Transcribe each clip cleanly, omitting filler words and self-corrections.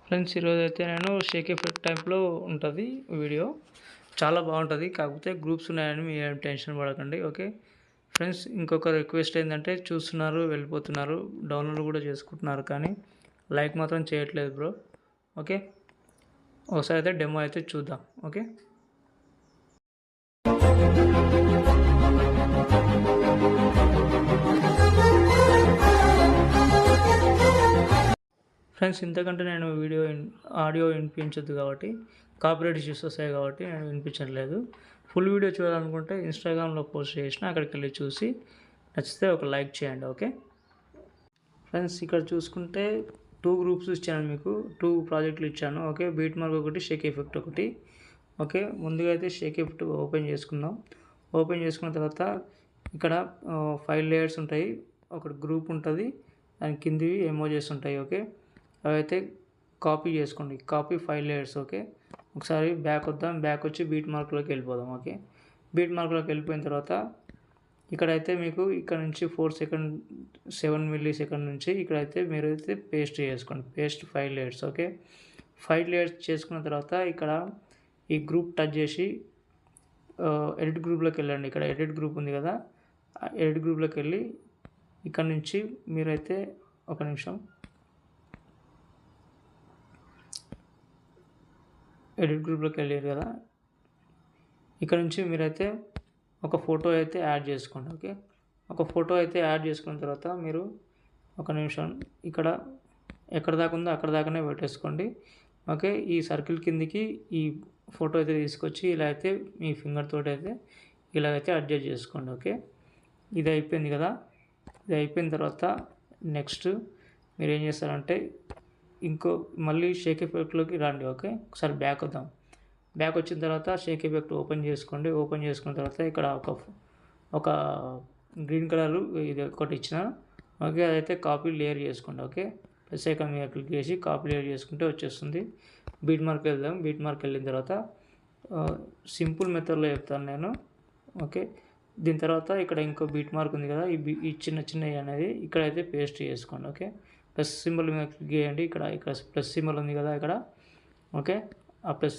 Friends ఈరోజైతే నేను Sheikh effect టైప్లో ఉంటుంది వీడియో. చాలా బాగుంటుంది. కాకపోతే గ్రూప్స్ ఉన్నాయని మీరు ఏం టెన్షన్ పడకండి. ఓకే ఫ్రెండ్స్, ఇంకొక రిక్వెస్ట్ ఏంటంటే చూస్తున్నారు, వెళ్ళిపోతున్నారు, డౌన్లోడ్ కూడా చేసుకుంటున్నారు, కానీ లైక్ మాత్రం చేయట్లేదు బ్రో. ఓకే, ఒకసారి అయితే డెమో అయితే చూద్దాం. ఓకే ఫ్రెండ్స్, ఇంతకంటే నేను ఆడియో వినిపించద్దు కాబట్టి కాపీరైట్ ఇష్యూస్ వస్తాయి కాబట్టి నేను వినిపించట్లేదు. ఫుల్ వీడియో చూడాలనుకుంటే ఇన్స్టాగ్రామ్లో పోస్ట్ చేసిన, అక్కడికి వెళ్ళి చూసి నచ్చితే ఒక లైక్ చేయండి. ఓకే ఫ్రెండ్స్, ఇక్కడ చూసుకుంటే 2 గ్రూప్స్ ఇచ్చాను మీకు, 2 ప్రాజెక్టులు ఇచ్చాను. ఓకే, బీట్ మార్క్ ఒకటి, షేక్ ఎఫెక్ట్ ఒకటి. ఓకే, ముందుగా అయితే షేక్ ఎఫెక్ట్ ఓపెన్ చేసుకుందాం. ఓపెన్ చేసుకున్న తర్వాత ఇక్కడ 5 లేయర్స్ ఉంటాయి. ఒకటి గ్రూప్ ఉంటుంది, దాని కిందివి ఎమోజెస్ ఉంటాయి. ఓకే, అవైతే కాపీ చేసుకోండి. Copy 5 layers. ఓకే, ఒకసారి బ్యాక్ వద్దాం. బ్యాక్ వచ్చి బీట్ మార్క్లోకి వెళ్ళిపోదాం. ఓకే, బీట్ మార్క్లోకి వెళ్ళిపోయిన తర్వాత ఇక్కడైతే మీకు ఇక్కడ నుంచి 7 మిల్లీ సెకండ్ నుంచి ఇక్కడైతే మీరైతే పేస్ట్ చేసుకోండి. Paste 5 layers. ఓకే, 5 లేయర్స్ చేసుకున్న తర్వాత ఇక్కడ ఈ గ్రూప్ టచ్ చేసి ఎడిట్ గ్రూప్లోకి వెళ్ళండి. ఇక్కడ ఎడిట్ గ్రూప్ ఉంది కదా, ఎడిట్ గ్రూప్లోకి వెళ్ళి ఇక్కడ నుంచి మీరైతే ఒక నిమిషం, ఎడిట్ గ్రూప్లోకి వెళ్ళారు కదా, ఇక్కడ నుంచి మీరైతే ఒక ఫోటో అయితే యాడ్ చేసుకోండి. ఓకే, ఒక ఫోటో అయితే యాడ్ చేసుకున్న తర్వాత మీరు ఒక నిమిషం ఇక్కడ ఎక్కడ దాకా ఉందో అక్కడ దాకానే పెట్టేసుకోండి. ఓకే, ఈ సర్కిల్ కిందికి ఈ ఫోటో అయితే తీసుకొచ్చి ఇలా అయితే మీ ఫింగర్ తోటి అయితే ఇలాగైతే అడ్జస్ట్ చేసుకోండి. ఓకే, ఇది అయిపోయింది కదా. ఇది అయిపోయిన తర్వాత నెక్స్ట్ మీరు ఏం చేస్తారంటే మళ్ళీ షేక్ ఎఫెక్ట్లోకి రండి. ఓకే, ఒకసారి బ్యాక్ వద్దాం. బ్యాక్ వచ్చిన తర్వాత షేక్ ఎఫెక్ట్ ఓపెన్ చేసుకోండి. ఓపెన్ చేసుకున్న తర్వాత ఇక్కడ ఒక గ్రీన్ కలర్ ఇది ఒకటి ఇచ్చిన. ఓకే, అదైతే కాపీ లేయర్ చేసుకోండి. ఓకే, ప్లస్ ఐకాన్ మీద క్లిక్ చేసి కాపీ లేయర్ చేసుకుంటే వచ్చేస్తుంది. బీట్ మార్క్ వెళ్దాం. బీట్ మార్క్ వెళ్ళిన తర్వాత సింపుల్ మెథడ్లో చెప్తాను నేను. ఓకే, దీని తర్వాత ఇక్కడ ఇంకో బీట్ మార్క్ ఉంది కదా, ఈ చిన్నవి అనేది ఇక్కడైతే పేస్ట్ చేసుకోండి. ఓకే, ప్లస్ సింబల్ మీద క్లిక్ చేయండి. ఇక్కడ ప్లస్ సింబల్ ఉంది కదా ఇక్కడ. ఓకే, ఆ ప్లస్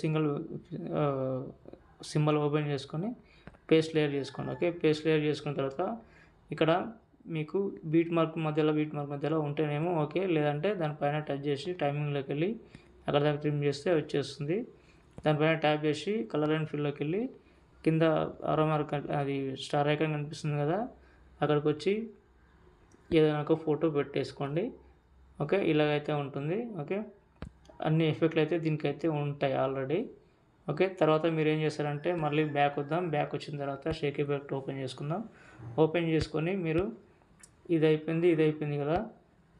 సింబల్ ఓపెన్ చేసుకొని పేస్ట్ లేయర్ చేసుకోండి. ఓకే, పేస్ట్ లేయర్ చేసుకున్న తర్వాత ఇక్కడ మీకు బీట్ మార్క్ మధ్యలో ఉంటేనేమో ఓకే, లేదంటే దానిపైన టచ్ చేసి టైమింగ్లోకి వెళ్ళి అక్కడ దాకా ట్రిమ్ చేస్తే వచ్చేస్తుంది. దానిపైన ట్యాప్ చేసి కలర్ అండ్ ఫిల్లోకి వెళ్ళి కింద ఆరో మార్క్ అది స్టార్ ఐకాన్ కనిపిస్తుంది కదా, అక్కడికి వచ్చి ఏదైనా ఒక ఫోటో పెట్టేసుకోండి. ఓకే, ఇలాగైతే ఉంటుంది. ఓకే, అన్ని ఎఫెక్ట్లు అయితే దీనికైతే ఉంటాయి ఆల్రెడీ. ఓకే, తర్వాత మీరు ఏం చేస్తారంటే మళ్ళీ బ్యాక్ వద్దాం. బ్యాక్ వచ్చిన తర్వాత షేక్ ఎఫెక్ట్ ఓపెన్ చేసుకుందాం. ఓపెన్ చేసుకొని మీరు ఇది అయిపోయింది కదా,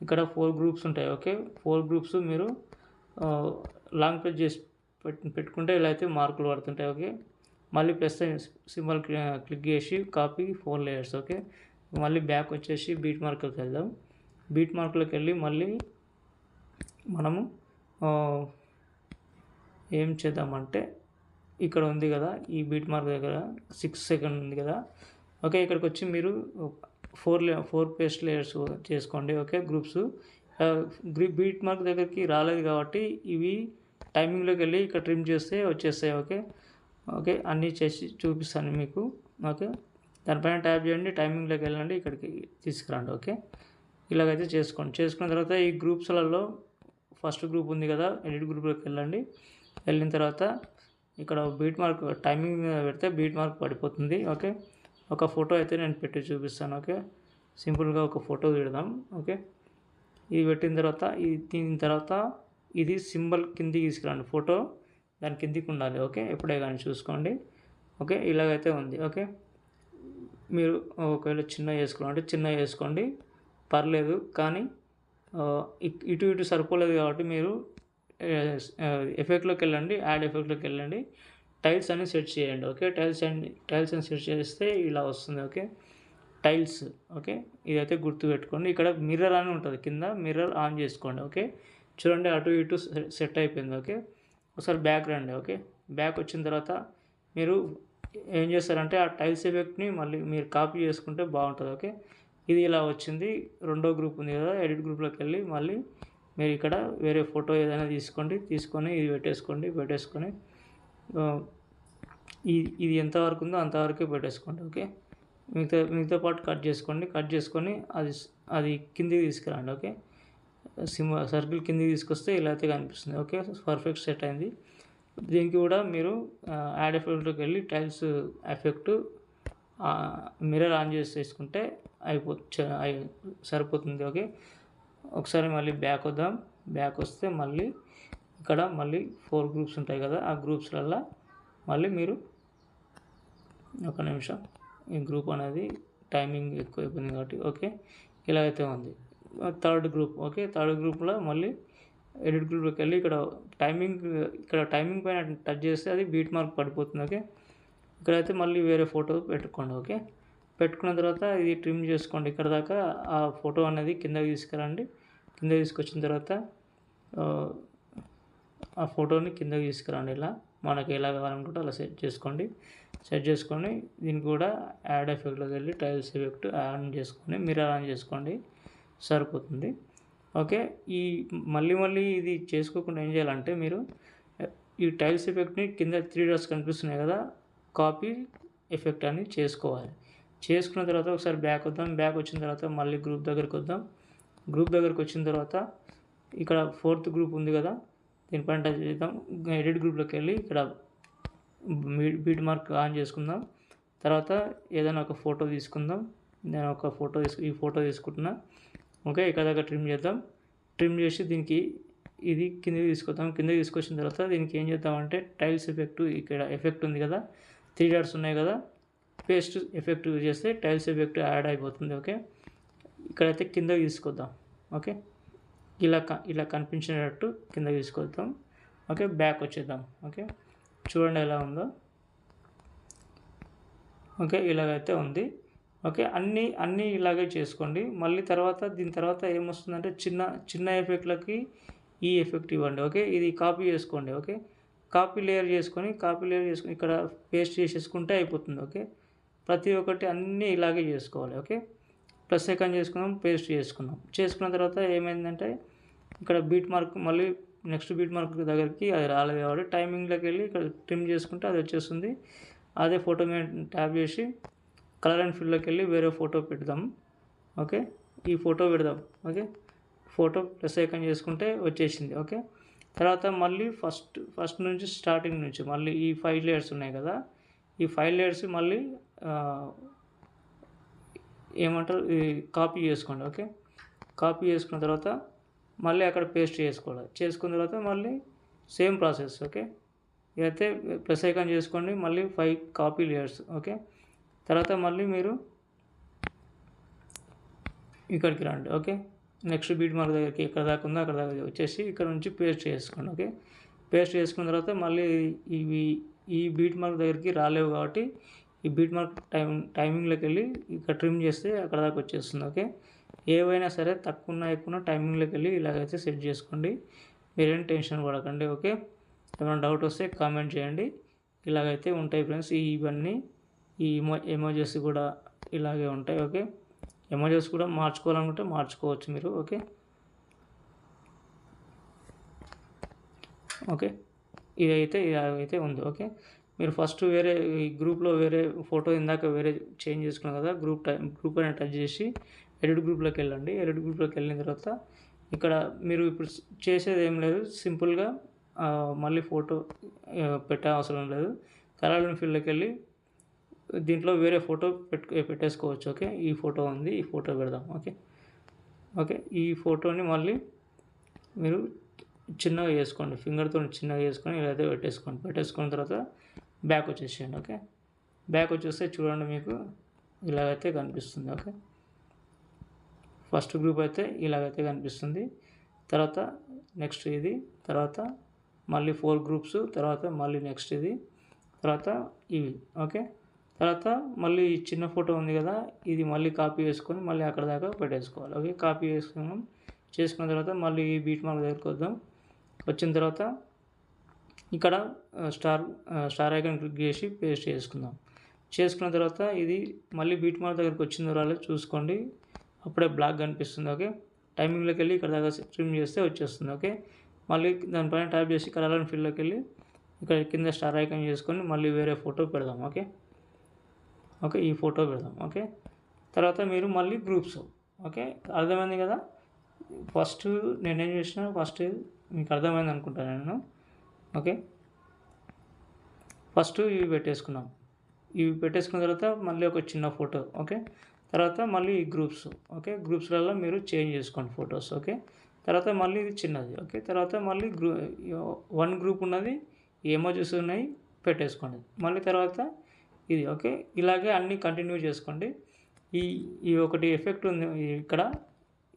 ఇక్కడ 4 గ్రూప్స్ ఉంటాయి. ఓకే, 4 గ్రూప్స్ మీరు లాంగ్ ప్రెస్ చేసి పెట్టుకుంటే ఇలా అయితే మార్కులు పడుతుంటాయి. ఓకే, మళ్ళీ ప్లస్ సింబల్ క్లిక్ చేసి కాపీ 4 లేయర్స్. ఓకే, మళ్ళీ బ్యాక్ వచ్చేసి బీట్ మార్క్లోకి వెళ్దాం. బీట్ మార్క్లోకి వెళ్ళి మళ్ళీ మనము ఏం చేద్దామంటే ఇక్కడ ఉంది కదా, ఈ బీట్ మార్క్ దగ్గర 6 సెకండ్ ఉంది కదా. ఓకే, ఇక్కడికి వచ్చి మీరు 4 పేస్ట్ లేయర్స్ చేసుకోండి. ఓకే, గ్రూప్స్ బీట్ మార్క్ దగ్గరికి రాలేదు కాబట్టి ఇవి టైమింగ్లోకి వెళ్ళి ఇక్కడ ట్రిమ్ చేస్తే వచ్చేస్తాయి. ఓకే, అన్నీ చేసి చూపిస్తాను మీకు. ఓకే, దానిపైన ట్యాప్ చేయండి, టైమింగ్లోకి వెళ్ళండి, ఇక్కడికి తీసుకురండి. ఓకే, ఇలాగైతే చేసుకోండి. చేసుకున్న తర్వాత ఈ గ్రూప్స్లలో ఫస్ట్ గ్రూప్ ఉంది కదా, ఎడిట్ గ్రూప్లోకి వెళ్ళండి. వెళ్ళిన తర్వాత ఇక్కడ బీట్ మార్క్ టైమింగ్ మీద పెడితే బీట్ మార్క్ పడిపోతుంది. ఓకే, ఒక ఫోటో అయితే నేను పెట్టి చూపిస్తాను. ఓకే, సింపుల్గా ఒక ఫోటో తీద్దాం. ఓకే, ఇది పెట్టిన తర్వాత దీని తర్వాత ఇది సింబల్ కిందికి తీసుకురండి. ఫోటో దాని కిందికి ఉండాలి. ఓకే, ఎప్పుడే కానీ చూసుకోండి. ఓకే, ఇలాగైతే ఉంది. ఓకే, మీరు ఒకవేళ చిన్న చేసుకోండి పర్లేదు, కానీ ఇటు సరిపోలేదు కాబట్టి మీరు ఎఫెక్ట్లోకి వెళ్ళండి, యాడ్ ఎఫెక్ట్లోకి వెళ్ళండి, టైల్స్ అని సెట్ చేయండి. ఓకే, టైల్స్ అని సెట్ చేస్తే ఇలా వస్తుంది. Okay, tiles. ఓకే, ఇదైతే గుర్తుపెట్టుకోండి. ఇక్కడ మిర్రర్ అని ఉంటుంది, కింద మిర్రర్ ఆన్ చేసుకోండి. ఓకే, చూడండి అటు ఇటు సెట్ అయిపోయింది. ఓకే, ఒకసారి బ్యాక్ రండి. ఓకే, బ్యాక్ వచ్చిన తర్వాత మీరు ఏం చేస్తారంటే ఆ టైల్స్ ఎఫెక్ట్ని మళ్ళీ మీరు కాపీ చేసుకుంటే బాగుంటుంది. ఓకే, ఇది ఇలా వచ్చింది. రెండో గ్రూప్ ఉంది కదా, ఎడిట్ గ్రూప్లోకి వెళ్ళి మళ్ళీ మీరు ఇక్కడ వేరే ఫోటో ఏదైనా తీసుకొని ఇది పెట్టేసుకొని ఇది ఎంతవరకు ఉందో అంతవరకే పెట్టేసుకోండి. ఓకే, మిగతా పార్ట్ కట్ చేసుకొని అది కిందికి తీసుకురండి. ఓకే, సర్కిల్ కిందికి తీసుకొస్తే ఇలా అయితే కనిపిస్తుంది. ఓకే, పర్ఫెక్ట్ సెట్ అయింది. దీనికి కూడా మీరు యాడ్ ఎఫెక్ట్లోకి వెళ్ళి టైల్స్ ఎఫెక్ట్ మిర్రర్ ఆన్ చేసి తీసుకుంటే సరిపోతుంది. ఓకే, ఒకసారి మళ్ళీ బ్యాక్ వద్దాం. బ్యాక్ వస్తే మళ్ళీ ఇక్కడ 4 గ్రూప్స్ ఉంటాయి కదా, ఆ గ్రూప్స్లల్లో మళ్ళీ మీరు ఒక నిమిషం, ఈ గ్రూప్ అనేది టైమింగ్ ఎక్కువ అయిపోయింది కాబట్టి ఓకే ఇలా అయితే ఉంది. Third group. ఓకే, థర్డ్ గ్రూప్లో మళ్ళీ ఎడిట్ గ్రూప్లోకి వెళ్ళి ఇక్కడ టైమింగ్ పైన టచ్ చేస్తే అది బీట్ మార్క్ పడిపోతుంది. ఓకే, ఇక్కడైతే మళ్ళీ వేరే ఫోటో పెట్టుకోండి. ఓకే, పెట్టుకున్న తర్వాత ఇది ట్రిమ్ చేసుకోండి. ఇక్కడ దాకా ఆ ఫోటో అనేది కిందకి తీసుకురండి. కిందకి తీసుకొచ్చిన తర్వాత ఆ ఫోటోని కిందకి తీసుకురండి. ఇలా మనకి ఎలా కావాలనుకుంటే అలా సెట్ చేసుకొని దీనికి కూడా యాడ్ ఎఫెక్ట్లోకి వెళ్ళి టైల్స్ ఎఫెక్ట్ ఆన్ చేసుకొని మిర్రర్ ఆన్ చేసుకోండి, సరిపోతుంది. ఓకే, ఈ మళ్ళీ ఇది చేసుకోకుండా ఏం చేయాలంటే మీరు ఈ టైల్స్ ఎఫెక్ట్ని కింద 3 డాట్స్ కనిపిస్తున్నాయి కదా, కాపీ ఎఫెక్ట్ అని చేసుకోవాలి. చేసుకున్న తర్వాత ఒకసారి బ్యాక్ వద్దాం. బ్యాక్ వచ్చిన తర్వాత మళ్ళీ గ్రూప్ దగ్గరికి వద్దాం. గ్రూప్ దగ్గరికి వచ్చిన తర్వాత ఇక్కడ 4th గ్రూప్ ఉంది కదా, దీనిపైన టచ్ చేద్దాం. ఎడిట్ గ్రూప్లోకి వెళ్ళి ఇక్కడ బీట్ మార్క్ ఆన్ చేసుకుందాం. తర్వాత ఏదైనా ఒక ఫోటో తీసుకుందాం. నేను ఒక ఈ ఫోటో తీసుకుంటున్నా. ఓకే, ఇక్కడ దాకా ట్రిమ్ చేద్దాం. ట్రిమ్ చేసి దీనికి ఇది కిందకి తీసుకొద్దాం. కిందకి తీసుకొచ్చిన తర్వాత దీనికి ఏం చేద్దామంటే టైల్స్ ఎఫెక్ట్, ఇక్కడ ఎఫెక్ట్ ఉంది కదా, 3 డాట్స్ ఉన్నాయి కదా, పేస్ట్ ఎఫెక్ట్ యూజ్ చేస్తే టైల్స్ ఎఫెక్ట్ యాడ్ అయిపోతుంది. ఓకే, ఇక్కడైతే కిందకి తీసుకొద్దాం. ఓకే, ఇలా కనిపించేటట్టు కిందకి తీసుకొద్దాం. ఓకే, బ్యాక్ వచ్చేద్దాం. ఓకే, చూడండి ఎలా ఉందో. ఓకే, ఇలాగైతే ఉంది. ఓకే, అన్నీ ఇలాగే చేసుకోండి. మళ్ళీ దీని తర్వాత ఏమొస్తుందంటే చిన్న ఎఫెక్ట్లకి ఈ ఎఫెక్ట్ ఇవ్వండి. ఓకే, ఇది కాపీ చేసుకోండి. ఓకే, కాపీ లేయర్ చేసుకొని ఇక్కడ పేస్ట్ చేసేసుకుంటే అయిపోతుంది. ఓకే, ప్రతి ఒక్కటి అన్నీ ఇలాగే చేసుకోవాలి. ఓకే, ప్లస్ ఐకాన్ చేసుకున్నాం, పేస్ట్ చేసుకున్న తర్వాత ఏమైందంటే ఇక్కడ బీట్ మార్క్ మళ్ళీ నెక్స్ట్ బీట్ మార్క్ దగ్గరికి అది రాలేదు కాబట్టి టైమింగ్లోకి వెళ్ళి ఇక్కడ ట్రిమ్ చేసుకుంటే అది వచ్చేస్తుంది. అదే ఫోటో మీద ట్యాప్ చేసి కలర్ అండ్ ఫిల్లోకి వెళ్ళి వేరే ఫోటో పెడదాం. ఓకే, ఈ ఫోటో పెడదాం. ఓకే, ఫోటో ప్లస్ ఐకాన్ చేసుకుంటే వచ్చేసింది. ఓకే, తర్వాత మళ్ళీ ఫస్ట్ నుంచి స్టార్టింగ్ నుంచి మళ్ళీ ఈ 5 లేయర్స్ ఉన్నాయి కదా, ఈ 5 లేయర్స్ మళ్ళీ ఏమంటారు కాపీ చేసుకోండి. ఓకే, కాపీ చేసుకున్న తర్వాత మళ్ళీ అక్కడ పేస్ట్ చేసుకున్న తర్వాత మళ్ళీ సేమ్ ప్రాసెస్. ఓకే, ఇదైతే ప్లస్ ఐకాన్ చేసుకోండి, మళ్ళీ 5 కాపీ లేయర్స్. ఓకే, తర్వాత మళ్ళీ మీరు ఇక్కడికి రండి. ఓకే, నెక్స్ట్ బీట్ మార్క్ దగ్గరికి ఎక్కడ దాకా ఉందో అక్కడ దాకా వచ్చేసి ఇక్కడ నుంచి పేస్ట్ చేసుకోండి. ఓకే, పేస్ట్ చేసుకున్న తర్వాత మళ్ళీ ఈ బీట్ మార్క్ దగ్గరికి రాలేవు కాబట్టి ఈ బీట్ మార్క్ టైమింగ్లోకి వెళ్ళి ఇక్కడ ట్రిమ్ చేస్తే అక్కడ దాకా వచ్చేస్తుంది. ఓకే, ఏవైనా సరే తక్కువ ఎక్కువ టైమింగ్లోకి వెళ్ళి ఇలాగైతే సెట్ చేసుకోండి. మీరేం టెన్షన్ పడకండి. ఓకే, ఏమైనా డౌట్ వస్తే కామెంట్ చేయండి. ఇలాగైతే ఉంటాయి ఫ్రెండ్స్. ఇవన్నీ ఈ ఎమోజెస్ కూడా ఇలాగే ఉంటాయి. ఓకే, ఎమోజెస్ కూడా మార్చుకోవాలనుకుంటే మార్చుకోవచ్చు మీరు. ఓకే, ఇదైతే ఉంది. ఓకే, మీరు ఫస్ట్ వేరే ఈ గ్రూప్లో వేరే ఫోటో ఇందాక వేరే చేంజ్ చేసుకున్నాం కదా, గ్రూప్ అయినా టచ్ చేసి ఎడిట్ గ్రూప్లోకి వెళ్ళండి. ఎడిట్ గ్రూప్లోకి వెళ్ళిన తర్వాత ఇక్కడ మీరు ఇప్పుడు చేసేది ఏం లేదు, సింపుల్గా మళ్ళీ ఫోటో పెట్టే అవసరం లేదు. కలర్ అండ్ ఫిల్లోకి వెళ్ళి దీంట్లో వేరే ఫోటో పెట్టేసుకోవచ్చు. ఓకే, ఈ ఫోటో ఉంది, ఈ ఫోటో పెడదాం. ఓకే, ఈ ఫోటోని మళ్ళీ మీరు చిన్నగా చేసుకోండి, ఫింగర్తో చిన్నగా చేసుకొని ఇలా అయితే పెట్టేసుకున్న తర్వాత బ్యాక్ వచ్చేసేయండి. ఓకే, బ్యాక్ వచ్చేస్తే చూడండి మీకు ఇలాగైతే కనిపిస్తుంది. ఓకే, ఫస్ట్ గ్రూప్ అయితే ఇలాగైతే కనిపిస్తుంది. తర్వాత నెక్స్ట్ ఇది, తర్వాత మళ్ళీ 4 గ్రూప్స్, తర్వాత మళ్ళీ నెక్స్ట్ ఇది, తర్వాత ఇవి. ఓకే, తర్వాత మళ్ళీ ఈ చిన్న ఫోటో ఉంది కదా, ఇది మళ్ళీ కాపీ చేసుకొని మళ్ళీ అక్కడ దాకా పెట్టేసుకోవాలి. ఓకే, కాపీ చేసుకున్న తర్వాత మళ్ళీ ఈ బీట్ మార్క్ దగ్గరికి వచ్చిన తర్వాత ఇక్కడ స్టార్ ఐకాన్ క్లిక్ చేసి పేస్ట్ చేసుకున్న తర్వాత ఇది మళ్ళీ బీట్ మార్క్ దగ్గరికి వచ్చిందో రాలేదు చూసుకోండి. అప్పుడే బ్లాక్ కనిపిస్తుంది. ఓకే, టైమింగ్లోకి వెళ్ళి ఇక్కడ దాకా ట్రిమ్ చేస్తే వచ్చేస్తుంది. ఓకే, మళ్ళీ దానిపైన ట్యాప్ చేసి కలర్ అండ్ ఫిల్లోకి వెళ్ళి ఇక్కడ కింద స్టార్ ఐకాన్ చేసుకొని మళ్ళీ వేరే ఫోటో పెడదాం. ఓకే, ఈ ఫోటో పెడదాం. ఓకే, తర్వాత మీరు మళ్ళీ గ్రూప్స్. ఓకే, అర్థమైంది కదా. ఫస్ట్ నేనేం చేసిన, ఫస్ట్ మీకు అర్థమైంది అనుకుంటాను నేను. ఓకే, ఫస్ట్ ఇవి పెట్టేసుకున్నాం. ఇవి పెట్టేసుకున్న తర్వాత మళ్ళీ ఒక చిన్న ఫోటో. ఓకే, తర్వాత మళ్ళీ ఈ గ్రూప్స్. ఓకే, గ్రూప్స్లలో మీరు చేంజ్ చేసుకోండి ఫొటోస్. ఓకే, తర్వాత మళ్ళీ ఇది చిన్నది. ఓకే, తర్వాత మళ్ళీ వన్ గ్రూప్ ఉన్నది, ఎమోజీస్ ఉన్నాయి పెట్టేసుకోండి. మళ్ళీ తర్వాత ఇది. ఓకే, ఇలాగే అన్నీ కంటిన్యూ చేసుకోండి. ఈ ఒకటి ఎఫెక్ట్ ఉంది ఇక్కడ,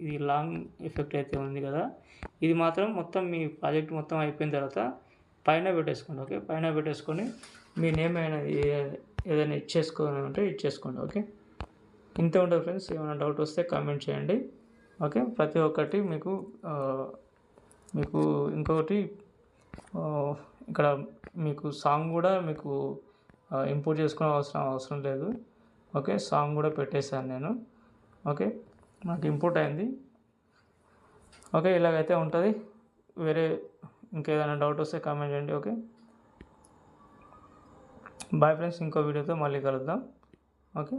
ఇది లాంగ్ ఎఫెక్ట్ అయితే ఉంది కదా, ఇది మాత్రం మొత్తం మీ ప్రాజెక్ట్ మొత్తం అయిపోయిన తర్వాత పైన పెట్టేసుకోండి. ఓకే, పైన పెట్టేసుకొని మీ నేమ్ అయినా ఏదైనా ఇచ్చేసుకొని ఉంటే ఇచ్చేసుకోండి. ఓకే, ఇంత ఉంటుంది ఫ్రెండ్స్. ఏమైనా డౌట్ వస్తే కామెంట్ చేయండి. ఓకే, ప్రతి ఒక్కటి మీకు ఇంకొకటి ఇక్కడ మీకు సాంగ్ కూడా మీకు ఇంపోర్ట్ చేసుకునే అవసరం లేదు. ఓకే, సాంగ్ కూడా పెట్టేశాను నేను. ఓకే, నాకు ఇంపోర్ట్ అయింది. ఓకే, ఇలాగైతే ఉంటుంది. వేరే ఇంకేదైనా డౌట్ వస్తే కామెంట్ చేయండి. ఓకే, బాయ్ ఫ్రెండ్స్, ఇంకో వీడియోతో మళ్ళీ కలుద్దాం. ఓకే.